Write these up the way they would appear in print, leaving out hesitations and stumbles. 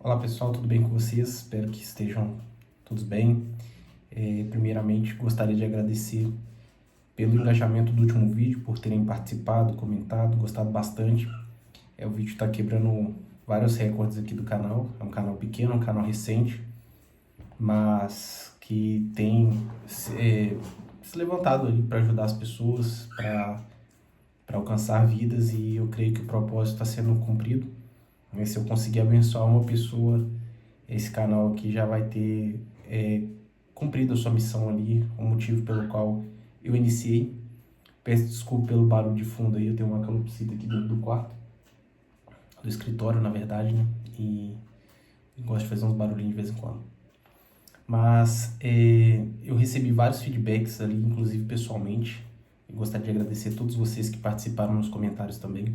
Olá pessoal, tudo bem com vocês? Espero que estejam todos bem. Primeiramente, gostaria de agradecer pelo engajamento do último vídeo, por terem participado, comentado, gostado bastante. O vídeo está quebrando vários recordes aqui do canal. É um canal pequeno, um canal recente, mas que tem se levantado ali para ajudar as pessoas, para alcançar vidas, e eu creio que o propósito está sendo cumprido. Se eu conseguir abençoar uma pessoa, esse canal aqui já vai ter cumprido a sua missão ali, o motivo pelo qual eu iniciei. Peço desculpa pelo barulho de fundo aí, eu tenho uma calopsita aqui dentro do quarto, do escritório na verdade, né? E gosto de fazer uns barulhinhos de vez em quando. Mas eu recebi vários feedbacks ali, inclusive pessoalmente. Eu gostaria de agradecer a todos vocês que participaram nos comentários também.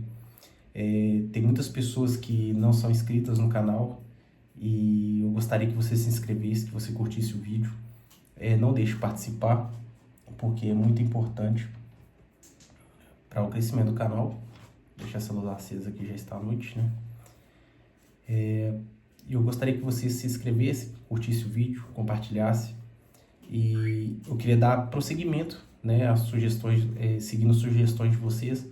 Tem muitas pessoas que não são inscritas no canal e eu gostaria que você se inscrevesse, que você curtisse o vídeo. Não deixe de participar, porque é muito importante para o crescimento do canal. Deixar essa luz acesa aqui, já está à noite, né? Eu gostaria que você se inscrevesse, curtisse o vídeo, compartilhasse. E eu queria dar prosseguimento, né, às sugestões, seguindo sugestões de vocês.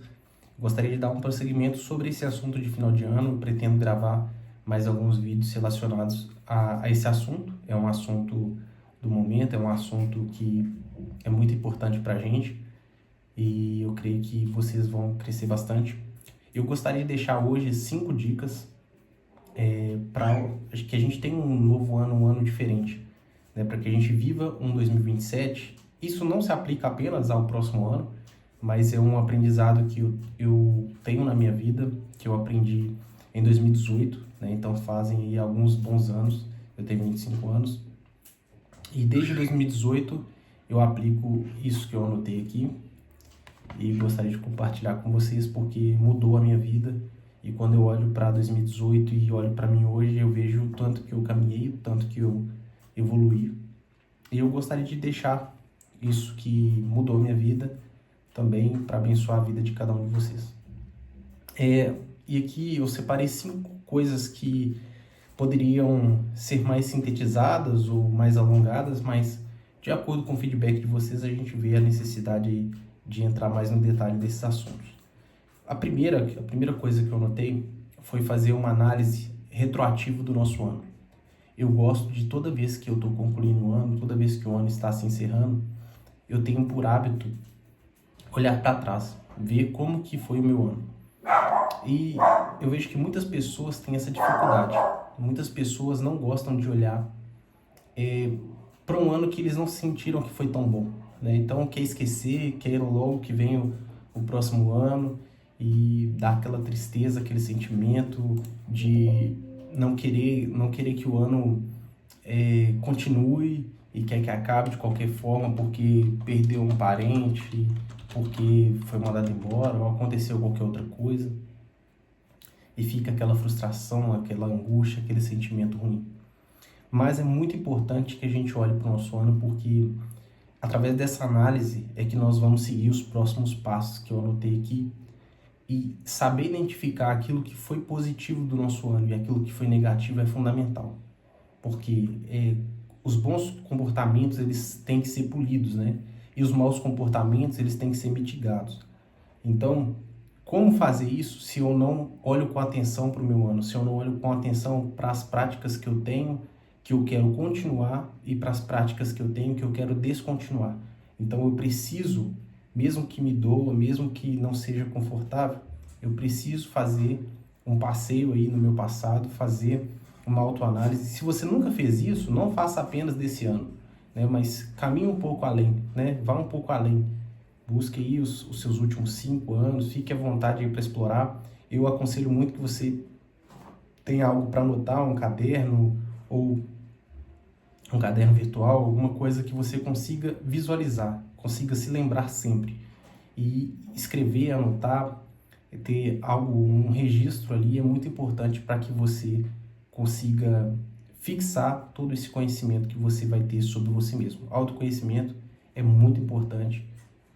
Gostaria de dar um prosseguimento sobre esse assunto de final de ano. Eu pretendo gravar mais alguns vídeos relacionados a esse assunto. É um assunto do momento, é um assunto que é muito importante para a gente e eu creio que vocês vão crescer bastante. Eu gostaria de deixar hoje 5 dicas para que a gente tenha um novo ano, um ano diferente, né? Para que a gente viva um 2027. Isso não se aplica apenas ao próximo ano, mas é um aprendizado que eu tenho na minha vida, que eu aprendi em 2018, né? Então fazem aí alguns bons anos, eu tenho 25 anos, e desde 2018 eu aplico isso que eu anotei aqui, e gostaria de compartilhar com vocês porque mudou a minha vida. E quando eu olho para 2018 e olho para mim hoje, eu vejo o tanto que eu caminhei, o tanto que eu evoluí. E eu gostaria de deixar isso que mudou a minha vida também para abençoar a vida de cada um de vocês. E aqui eu separei 5 coisas que poderiam ser mais sintetizadas ou mais alongadas, mas de acordo com o feedback de vocês, a gente vê a necessidade de entrar mais no detalhe desses assuntos. A primeira coisa que eu notei foi fazer uma análise retroativa do nosso ano. Eu gosto de, toda vez que eu estou concluindo o ano, toda vez que o ano está se encerrando, eu tenho por hábito olhar para trás, ver como que foi o meu ano. E eu vejo que muitas pessoas têm essa dificuldade. Muitas pessoas não gostam de olhar para um ano que eles não sentiram que foi tão bom, né? Então quer esquecer, quer logo que venha o próximo ano e dá aquela tristeza, aquele sentimento de não querer que o ano continue e quer que acabe de qualquer forma porque perdeu um parente, porque foi mandado embora ou aconteceu qualquer outra coisa. E fica aquela frustração, aquela angústia, aquele sentimento ruim. Mas é muito importante que a gente olhe para o nosso ano, porque através dessa análise é que nós vamos seguir os próximos passos que eu anotei aqui e saber identificar aquilo que foi positivo do nosso ano e aquilo que foi negativo é fundamental, porque os bons comportamentos eles têm que ser polidos, né? E os maus comportamentos eles têm que ser mitigados. Então, como fazer isso se eu não olho com atenção para o meu ano, se eu não olho com atenção para as práticas que eu tenho, que eu quero continuar, e para as práticas que eu tenho, que eu quero descontinuar? Então eu preciso, mesmo que me doa, mesmo que não seja confortável, eu preciso fazer um passeio aí no meu passado, fazer uma autoanálise. Se você nunca fez isso, não faça apenas desse ano, né? Mas caminhe um pouco além, né? Vá um pouco além. Busque aí os seus últimos 5 anos, fique à vontade aí para explorar. Eu aconselho muito que você tenha algo para anotar, um caderno ou um caderno virtual, alguma coisa que você consiga visualizar, consiga se lembrar sempre. E escrever, anotar, ter algo, um registro ali é muito importante para que você consiga fixar todo esse conhecimento que você vai ter sobre você mesmo. Autoconhecimento é muito importante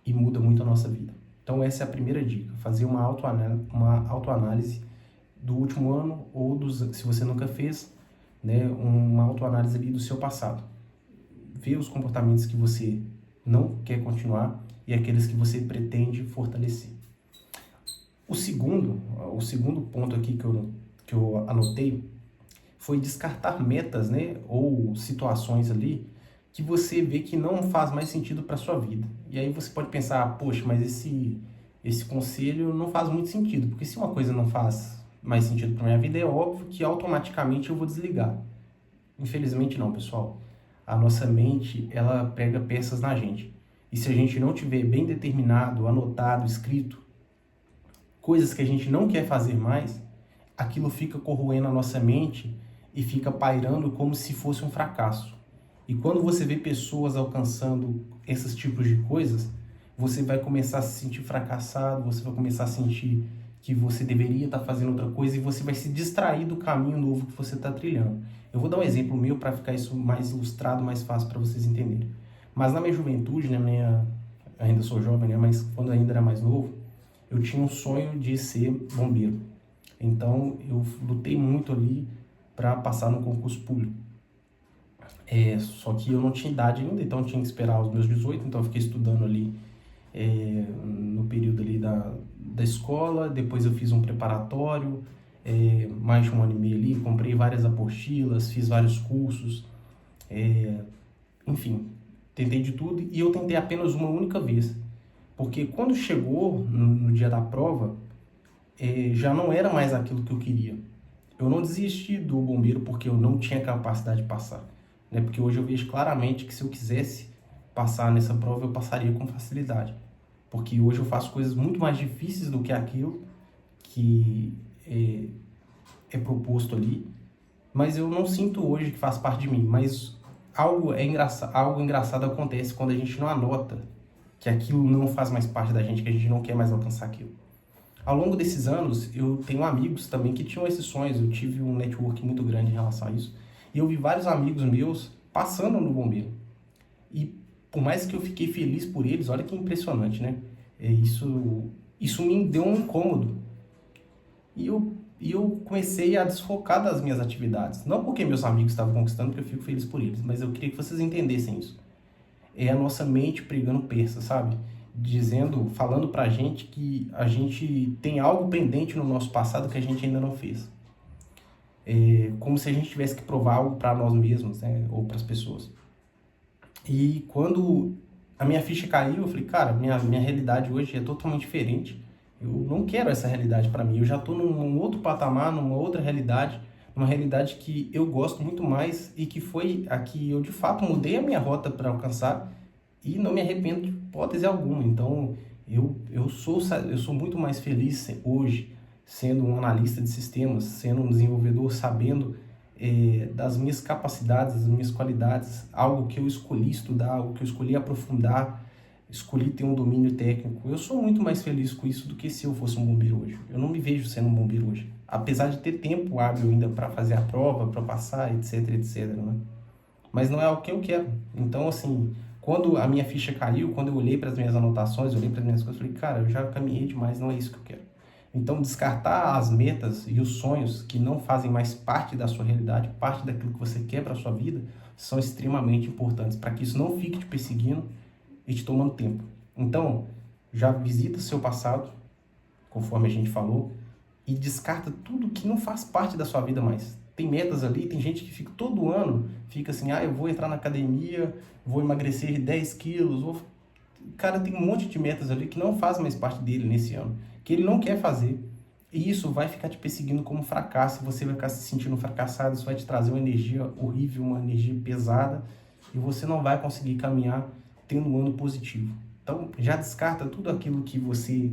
e muda muito a nossa vida. Então essa é a primeira dica, fazer uma autoanálise do último ano ou se você nunca fez, né, uma autoanálise ali do seu passado. Ver os comportamentos que você não quer continuar e aqueles que você pretende fortalecer. O segundo ponto aqui que eu anotei foi descartar metas, né, ou situações ali que você vê que não faz mais sentido para sua vida. E aí você pode pensar, poxa, mas esse conselho não faz muito sentido, porque se uma coisa não faz mais sentido para minha vida, é óbvio que automaticamente eu vou desligar. Infelizmente não, pessoal. A nossa mente, ela prega peças na gente. E se a gente não tiver bem determinado, anotado, escrito, coisas que a gente não quer fazer mais, aquilo fica corroendo a nossa mente e fica pairando como se fosse um fracasso. E quando você vê pessoas alcançando esses tipos de coisas, você vai começar a se sentir fracassado, você vai começar a sentir que você deveria estar fazendo outra coisa e você vai se distrair do caminho novo que você está trilhando. Eu vou dar um exemplo meu para ficar isso mais ilustrado, mais fácil para vocês entenderem. Mas na minha juventude, ainda sou jovem, né, mas quando ainda era mais novo, eu tinha um sonho de ser bombeiro. Então eu lutei muito ali para passar no concurso público. Só que eu não tinha idade ainda, então eu tinha que esperar os meus 18, então eu fiquei estudando ali no período ali da escola, depois eu fiz um preparatório, mais de 1 ano e meio ali, comprei várias apostilas, fiz vários cursos, enfim, tentei de tudo e eu tentei apenas uma única vez, porque quando chegou no dia da prova, já não era mais aquilo que eu queria. Eu não desisti do bombeiro porque eu não tinha capacidade de passar, né? Porque hoje eu vejo claramente que se eu quisesse passar nessa prova, eu passaria com facilidade. Porque hoje eu faço coisas muito mais difíceis do que aquilo que é proposto ali, mas eu não sinto hoje que faz parte de mim. Mas algo engraçado acontece quando a gente não anota que aquilo não faz mais parte da gente, que a gente não quer mais alcançar aquilo. Ao longo desses anos, eu tenho amigos também que tinham esses sonhos, eu tive um network muito grande em relação a isso, e eu vi vários amigos meus passando no bombeiro. E por mais que eu fiquei feliz por eles, olha que impressionante, né? Isso me deu um incômodo. E eu comecei a desfocar das minhas atividades. Não porque meus amigos estavam conquistando, porque eu fico feliz por eles, mas eu queria que vocês entendessem isso. É a nossa mente pregando peça, sabe? Falando pra gente que a gente tem algo pendente no nosso passado que a gente ainda não fez. Como se a gente tivesse que provar algo para nós mesmos, né? Ou para as pessoas. E quando a minha ficha caiu, eu falei, cara, minha realidade hoje é totalmente diferente. Eu não quero essa realidade para mim. Eu já estou num outro patamar, numa outra realidade, uma realidade que eu gosto muito mais e que foi a que eu de fato mudei a minha rota para alcançar e não me arrependo de hipótese alguma. Então eu sou muito mais feliz hoje sendo um analista de sistemas, sendo um desenvolvedor, sabendo das minhas capacidades, das minhas qualidades, algo que eu escolhi estudar, algo que eu escolhi aprofundar, escolhi ter um domínio técnico. Eu sou muito mais feliz com isso do que se eu fosse um bombeiro hoje. Eu não me vejo sendo um bombeiro hoje, apesar de ter tempo hábil ainda para fazer a prova, para passar, etc, etc, né? Mas não é o que eu quero. Então, assim, quando a minha ficha caiu, quando eu olhei para as minhas anotações, olhei para as minhas coisas, eu falei, cara, eu já caminhei demais, não é isso que eu quero. Então, descartar as metas e os sonhos que não fazem mais parte da sua realidade, parte daquilo que você quer para a sua vida, são extremamente importantes para que isso não fique te perseguindo e te tomando tempo. Então, já visita seu passado, conforme a gente falou, e descarta tudo que não faz parte da sua vida mais. Tem metas ali, tem gente que fica todo ano, fica assim, eu vou entrar na academia, vou emagrecer 10 quilos, cara, tem um monte de metas ali que não faz mais parte dele nesse ano, que ele não quer fazer, e isso vai ficar te perseguindo como fracasso, você vai ficar se sentindo fracassado, isso vai te trazer uma energia horrível, uma energia pesada, e você não vai conseguir caminhar tendo um ano positivo. Então, já descarta tudo aquilo que você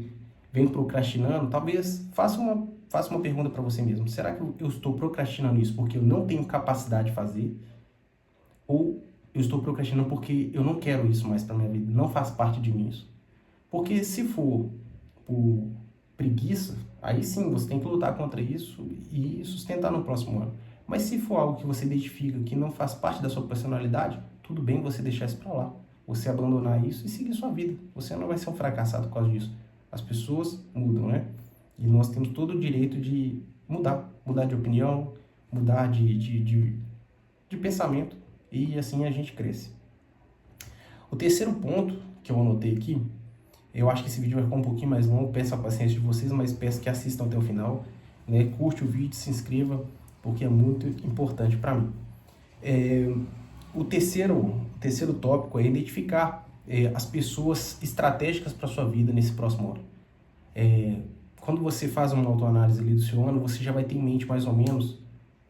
vem procrastinando. Talvez faça uma pergunta para você mesmo. Será que eu estou procrastinando isso porque eu não tenho capacidade de fazer? Ou eu estou procrastinando porque eu não quero isso mais para minha vida? Não faz parte de mim isso. Porque se for por preguiça, aí sim você tem que lutar contra isso e sustentar no próximo ano. Mas se for algo que você identifica que não faz parte da sua personalidade, tudo bem você deixar isso para lá. Você abandonar isso e seguir sua vida. Você não vai ser um fracassado por causa disso. As pessoas mudam, né? E nós temos todo o direito de mudar de opinião, mudar de de pensamento e assim a gente cresce. O terceiro ponto que eu anotei aqui, eu acho que esse vídeo vai ficar um pouquinho mais longo, peço a paciência de vocês, mas peço que assistam até o final, né? Curte o vídeo, se inscreva, porque é muito importante para mim. O terceiro tópico é identificar as pessoas estratégicas para sua vida nesse próximo ano. Quando você faz uma autoanálise ali do seu ano, você já vai ter em mente mais ou menos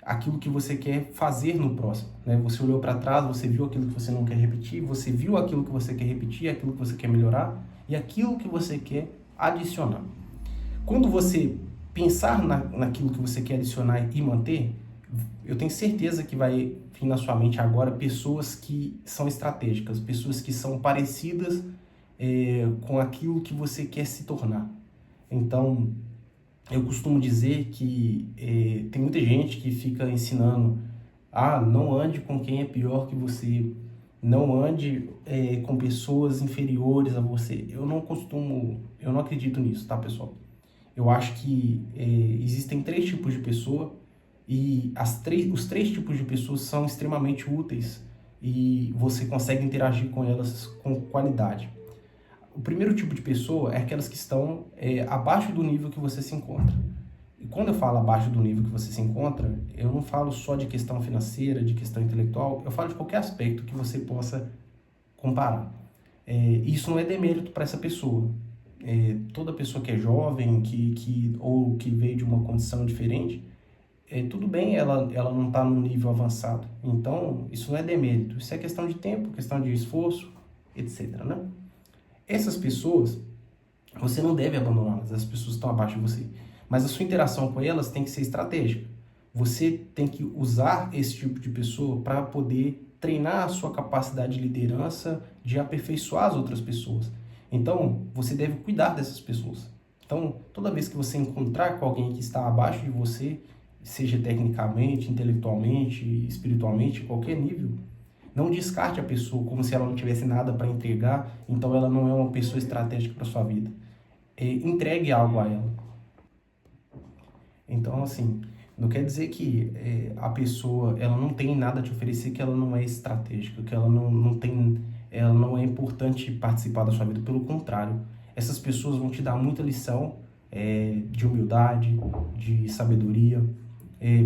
aquilo que você quer fazer no próximo, né? Você olhou para trás, você viu aquilo que você não quer repetir, você viu aquilo que você quer repetir, aquilo que você quer melhorar e aquilo que você quer adicionar. Quando você pensar naquilo que você quer adicionar e manter, eu tenho certeza que vai vir na sua mente agora pessoas que são estratégicas, pessoas que são parecidas com aquilo que você quer se tornar. Então, eu costumo dizer que tem muita gente que fica ensinando, não ande com quem é pior que você, não ande com pessoas inferiores a você. Eu não acredito nisso, tá, pessoal? Eu acho que existem 3 tipos de pessoa e os 3 tipos de pessoas são extremamente úteis e você consegue interagir com elas com qualidade. O primeiro tipo de pessoa é aquelas que estão abaixo do nível que você se encontra. E quando eu falo abaixo do nível que você se encontra, eu não falo só de questão financeira, de questão intelectual, eu falo de qualquer aspecto que você possa comparar. Isso não é demérito para essa pessoa. Toda pessoa que é jovem ou que veio de uma condição diferente, tudo bem ela não está num nível avançado. Então, isso não é demérito. Isso é questão de tempo, questão de esforço, etc. Né? Essas pessoas, você não deve abandoná-las, as pessoas estão abaixo de você. Mas a sua interação com elas tem que ser estratégica. Você tem que usar esse tipo de pessoa para poder treinar a sua capacidade de liderança, de aperfeiçoar as outras pessoas. Então, você deve cuidar dessas pessoas. Então, toda vez que você encontrar com alguém que está abaixo de você, seja tecnicamente, intelectualmente, espiritualmente, qualquer nível, não descarte a pessoa como se ela não tivesse nada para entregar, então ela não é uma pessoa estratégica para sua vida. Entregue algo a ela. Então, assim, não quer dizer que a pessoa ela não tem nada a te oferecer, que ela não é estratégica, que ela não é importante participar da sua vida. Pelo contrário, essas pessoas vão te dar muita lição de humildade, de sabedoria,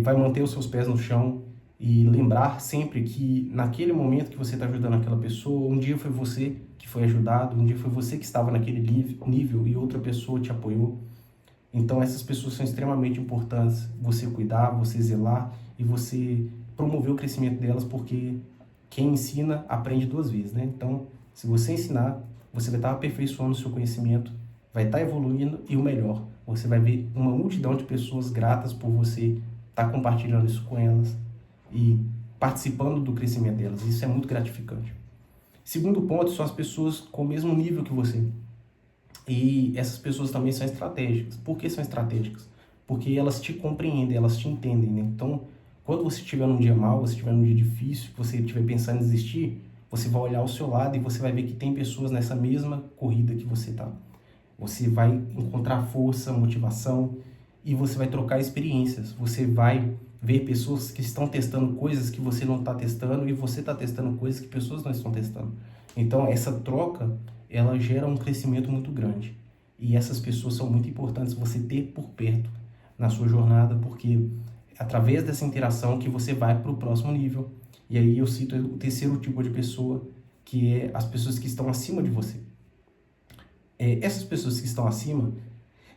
vai manter os seus pés no chão e lembrar sempre que naquele momento que você está ajudando aquela pessoa, um dia foi você que foi ajudado, um dia foi você que estava naquele nível e outra pessoa te apoiou. Então essas pessoas são extremamente importantes, você cuidar, você zelar e você promover o crescimento delas, porque quem ensina aprende 2 vezes, né? Então, se você ensinar, você vai estar aperfeiçoando o seu conhecimento, vai estar evoluindo e o melhor, você vai ver uma multidão de pessoas gratas por você estar compartilhando isso com elas e participando do crescimento delas. Isso é muito gratificante. Segundo ponto, são as pessoas com o mesmo nível que você. E essas pessoas também são estratégicas. Por que são estratégicas? Porque elas te compreendem, elas te entendem, né? Então, quando você estiver num dia mau, você estiver num dia difícil, que você estiver pensando em desistir, você vai olhar ao seu lado e você vai ver que tem pessoas nessa mesma corrida que você está. Você vai encontrar força, motivação e você vai trocar experiências. Você vai ver pessoas que estão testando coisas que você não está testando e você está testando coisas que pessoas não estão testando. Então, essa troca, ela gera um crescimento muito grande. E essas pessoas são muito importantes você ter por perto na sua jornada, porque é através dessa interação que você vai para o próximo nível. E aí eu cito o terceiro tipo de pessoa, que é as pessoas que estão acima de você. Essas pessoas que estão acima,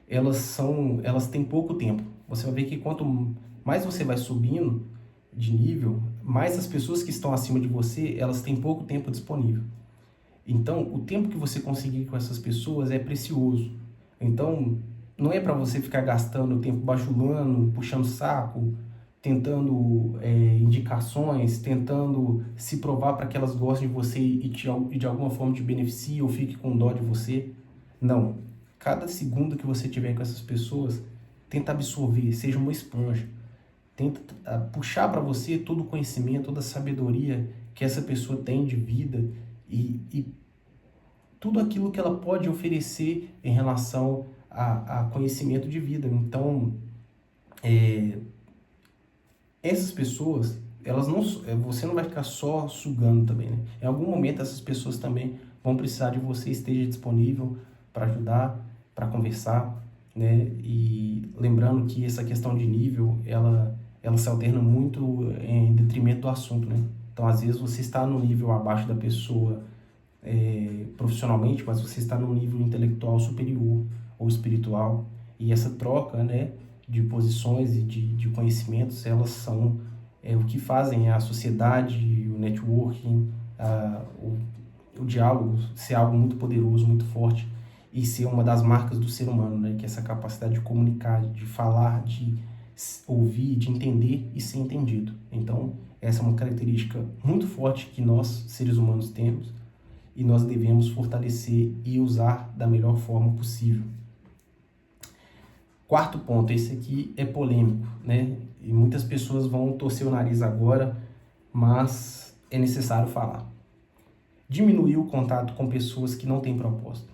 elas têm pouco tempo. Você vai ver que quanto mais você vai subindo de nível, mais as pessoas que estão acima de você, elas têm pouco tempo disponível. Então, o tempo que você conseguir com essas pessoas é precioso. Então, não é para você ficar gastando tempo bajulando, puxando saco, tentando indicações, tentando se provar para que elas gostem de você e de alguma forma te beneficie ou fique com dó de você. Não. Cada segundo que você tiver com essas pessoas, tenta absorver, seja uma esponja. Tenta puxar para você todo o conhecimento, toda a sabedoria que essa pessoa tem de vida e tudo aquilo que ela pode oferecer em relação a conhecimento de vida. Então, essas pessoas, elas não, você não vai ficar só sugando também, né? Em algum momento essas pessoas também vão precisar de você, esteja disponível para ajudar, para conversar, né? E lembrando que essa questão de nível, ela se alterna muito em detrimento do assunto, né? Então, às vezes você está no nível abaixo da pessoa profissionalmente, mas você está num nível intelectual superior ou espiritual, e essa troca, né, de posições e de conhecimentos, elas são o que fazem a sociedade, o networking, o diálogo ser algo muito poderoso, muito forte, e ser uma das marcas do ser humano, né, que é essa capacidade de comunicar, de falar, de ouvir, de entender e ser entendido. Então, essa é uma característica muito forte que nós, seres humanos, temos, e nós devemos fortalecer e usar da melhor forma possível. Quarto ponto, esse aqui é polêmico, né? E muitas pessoas vão torcer o nariz agora, mas é necessário falar. Diminuir o contato com pessoas que não têm propósito.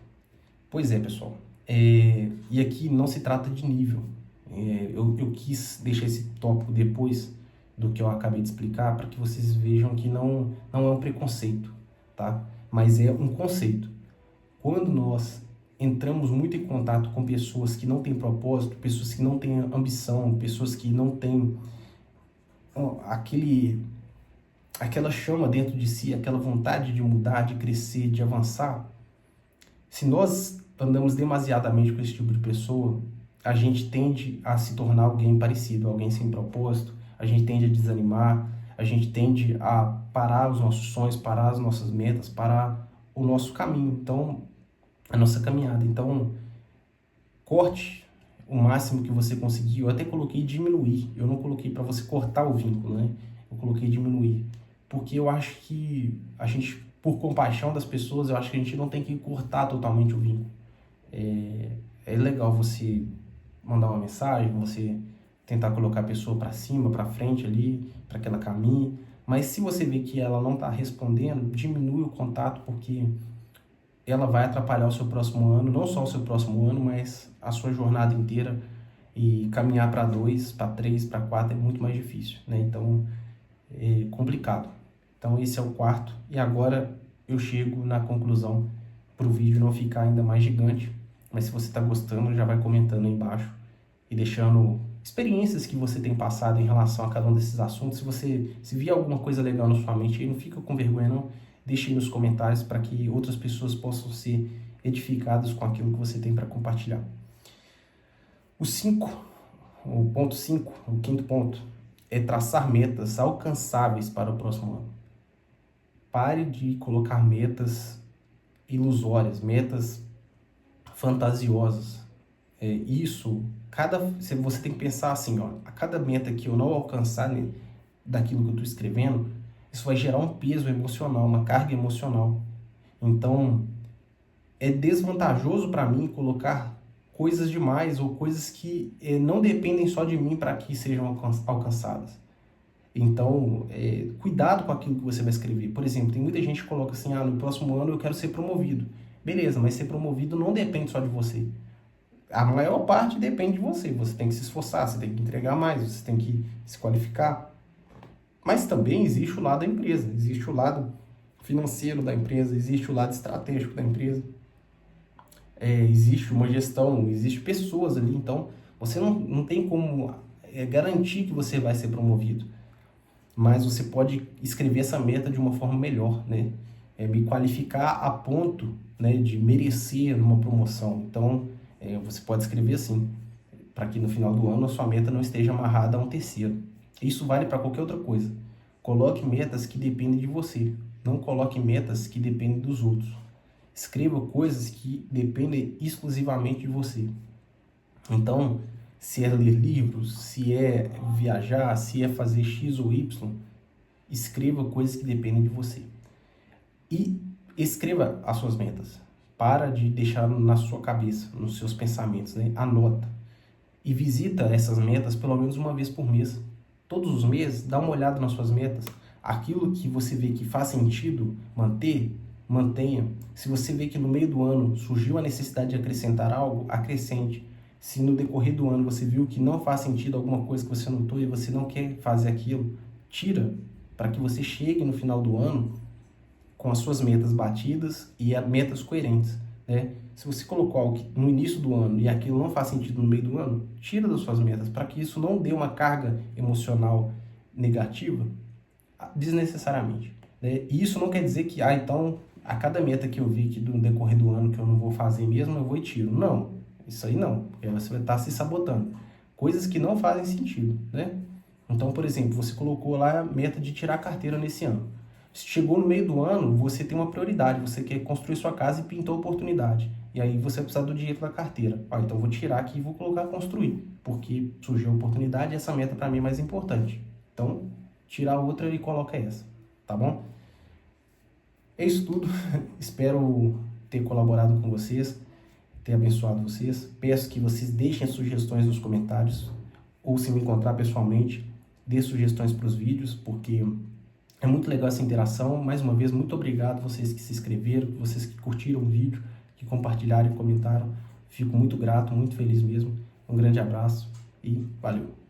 Pois é, pessoal. E aqui não se trata de nível. Eu quis deixar esse tópico depois do que eu acabei de explicar, para que vocês vejam que não é um preconceito, tá? Mas é um conceito. Quando nós entramos muito em contato com pessoas que não têm propósito, pessoas que não têm ambição, pessoas que não têm aquela chama dentro de si, aquela vontade de mudar, de crescer, de avançar, se nós andamos demasiadamente com esse tipo de pessoa, a gente tende a se tornar alguém parecido, alguém sem propósito, a gente tende a desanimar, a gente tende a parar os nossos sonhos, parar as nossas metas, parar o nosso caminho, então, a nossa caminhada. Então, corte o máximo que você conseguir. Eu até coloquei diminuir, eu não coloquei para você cortar o vínculo, né? Eu coloquei diminuir, porque eu acho que a gente, por compaixão das pessoas, eu acho que a gente não tem que cortar totalmente o vínculo. É legal você mandar uma mensagem, você tentar colocar a pessoa para cima, para frente ali, para que ela caminhe, mas se você vê que ela não está respondendo, diminui o contato, porque ela vai atrapalhar o seu próximo ano, não só o seu próximo ano, mas a sua jornada inteira, e caminhar para 2, para 3, para 4 é muito mais difícil, né? Então, é complicado. Então, esse é o quarto, e agora eu chego na conclusão, para o vídeo não ficar ainda mais gigante, mas se você está gostando, já vai comentando aí embaixo e deixando experiências que você tem passado em relação a cada um desses assuntos. Se vier alguma coisa legal na sua mente, aí não fica com vergonha não, deixe aí nos comentários para que outras pessoas possam ser edificadas com aquilo que você tem para compartilhar. O ponto 5, o quinto ponto, é traçar metas alcançáveis para o próximo ano. Pare de colocar metas ilusórias, metas fantasiosas. Você tem que pensar assim, ó, a cada meta que eu não alcançar, né, daquilo que eu estou escrevendo, isso vai gerar um peso emocional, uma carga emocional. Então, é desvantajoso para mim colocar coisas demais ou coisas que não dependem só de mim para que sejam alcançadas. Então, cuidado com aquilo que você vai escrever. Por exemplo, tem muita gente que coloca assim, no próximo ano eu quero ser promovido. Beleza, mas ser promovido não depende só de você. A maior parte depende de você. Você tem que se esforçar, você tem que entregar mais, você tem que se qualificar. Mas também existe o lado da empresa, existe o lado financeiro da empresa, existe o lado estratégico da empresa. Existe uma gestão, existe pessoas ali. Então, você não tem como garantir que você vai ser promovido. Mas você pode escrever essa meta de uma forma melhor, né? Me qualificar a ponto, né, de merecer uma promoção. Então, você pode escrever assim, para que no final do ano a sua meta não esteja amarrada a um terceiro. Isso vale para qualquer outra coisa. Coloque metas que dependem de você. Não coloque metas que dependem dos outros. Escreva coisas que dependem exclusivamente de você. Então, se é ler livros, se é viajar, se é fazer X ou Y, escreva coisas que dependem de você. E escreva as suas metas. Para de deixar na sua cabeça, nos seus pensamentos, né? Anota. E visita essas metas pelo menos uma vez por mês. Todos os meses, dá uma olhada nas suas metas. Aquilo que você vê que faz sentido manter, mantenha. Se você vê que no meio do ano surgiu a necessidade de acrescentar algo, acrescente. Se no decorrer do ano você viu que não faz sentido alguma coisa que você notou e você não quer fazer aquilo, tira para que você chegue no final do ano com as suas metas batidas e metas coerentes, né? Se você colocou algo no início do ano e aquilo não faz sentido no meio do ano, tira das suas metas para que isso não dê uma carga emocional negativa desnecessariamente, né? E isso não quer dizer que, então, a cada meta que eu vi que no decorrer do ano que eu não vou fazer mesmo, eu vou e tiro. Não, isso aí não, porque você vai estar se sabotando. Coisas que não fazem sentido, né? Então, por exemplo, você colocou lá a meta de tirar a carteira nesse ano. Chegou no meio do ano, você tem uma prioridade, você quer construir sua casa e pintou a oportunidade. E aí você vai precisar do dinheiro da carteira. Então vou tirar aqui e vou colocar construir, porque surgiu a oportunidade e essa meta para mim é mais importante. Então, tirar outra e coloca essa, tá bom? É isso tudo. Espero ter colaborado com vocês, ter abençoado vocês. Peço que vocês deixem sugestões nos comentários, ou se me encontrar pessoalmente, dê sugestões para os vídeos, porque é muito legal essa interação. Mais uma vez, muito obrigado vocês que se inscreveram, vocês que curtiram o vídeo, que compartilharam e comentaram. Fico muito grato, muito feliz mesmo. Um grande abraço e valeu!